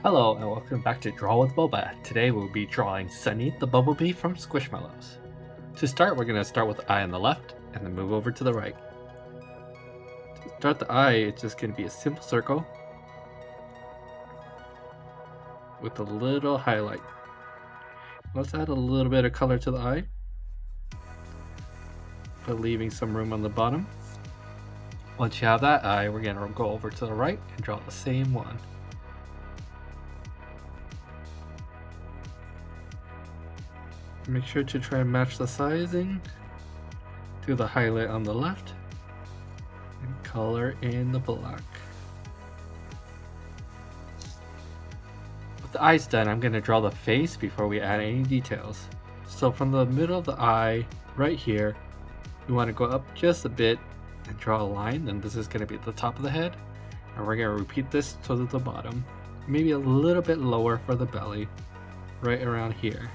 Hello and welcome back to Draw with Boba. Today we'll be drawing Sunny the Bumblebee from Squishmallows. To start, we're going to start with the eye on the left and then move over to the right. To start the eye, it's just going to be a simple circle with a little highlight. Let's add a little bit of color to the eye, but leaving some room on the bottom. Once you have that eye, we're going to go over to the right and draw the same one. Make sure to try and match the sizing. Do the highlight on the left and color in the black. With the eyes done, I'm going to draw the face before we add any details. So from the middle of the eye, right here, we want to go up just a bit and draw a line. And this is going to be at the top of the head. And we're going to repeat this to the bottom. Maybe a little bit lower for the belly, right around here.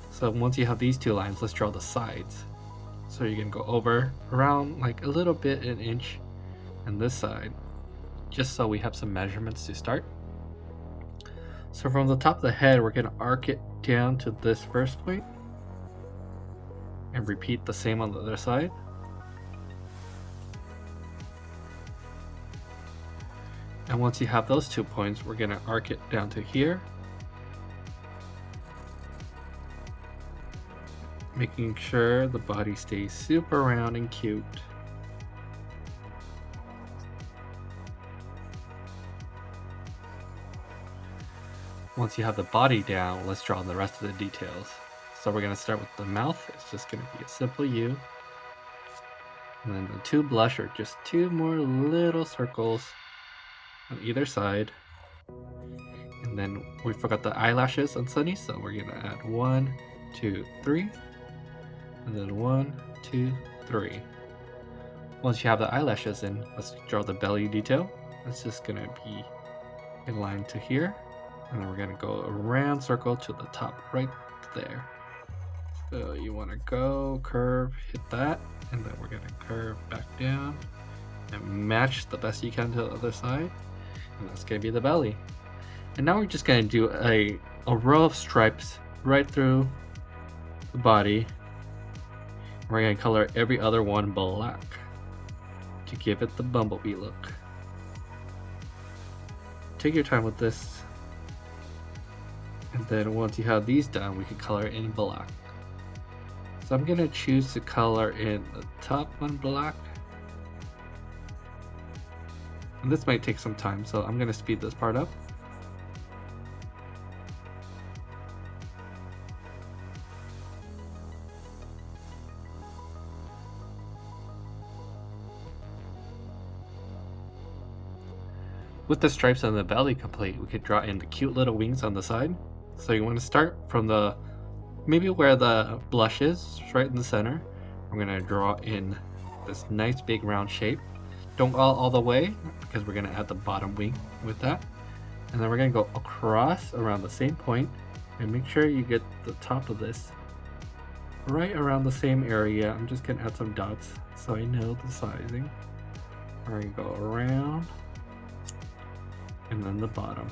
So once you have these two lines, let's draw the sides. So you can go over around like a little bit, an inch, and this side, just so we have some measurements to start. So from the top of the head, we're gonna arc it down to this first point and repeat the same on the other side. And once you have those 2 points, we're gonna arc it down to here, making sure the body stays super round and cute. Once you have the body down, let's draw the rest of the details. So we're going to start with the mouth. It's just going to be a simple U. And then the two blush are just two more little circles on either side. And then we forgot the eyelashes on Sunny, so we're going to add 1, 2, 3. And then 1, 2, 3. Once you have the eyelashes in, let's draw the belly detail. It's just going to be a line to here. And then we're going to go around circle to the top right there. So you want to go, curve, hit that. And then we're going to curve back down and match the best you can to the other side. And that's going to be the belly. And now we're just going to do a row of stripes right through the body. We're going to color every other one black to give it the bumblebee look. Take your time with this. And then once you have these done, we can color in black. So I'm going to choose to color in the top one black. And this might take some time, so I'm going to speed this part up. With the stripes on the belly complete, we could draw in the cute little wings on the side. So you want to start from the, maybe where the blush is, right in the center. I'm going to draw in this nice big round shape. Don't go all the way, because we're going to add the bottom wing with that. And then we're going to go across around the same point, and make sure you get the top of this right around the same area. I'm just going to add some dots so I know the sizing. We're going to go around, and then the bottom.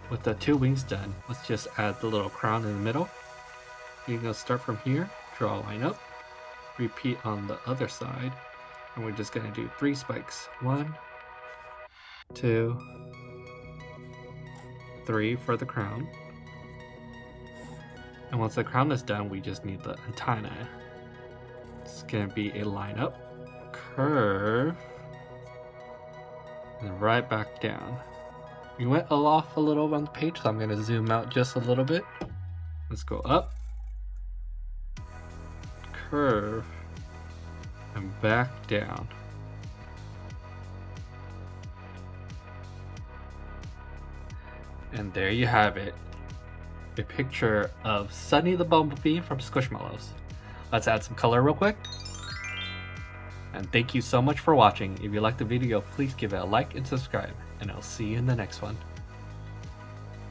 With the two wings done, let's just add the little crown in the middle. You're going to start from here, draw a line up, repeat on the other side, and we're just going to do 3 spikes. 1, 2, 3 for the crown. And once the crown is done, we just need the antenna. It's going to be a line up, curve, and right back down. We went off a little on the page, so I'm going to zoom out just a little bit. Let's go up, curve, and back down. And there you have it. A picture of Sunny the Bumblebee from Squishmallows. Let's add some color real quick. And thank you so much for watching. If you liked the video, please give it a like and subscribe. And I'll see you in the next one.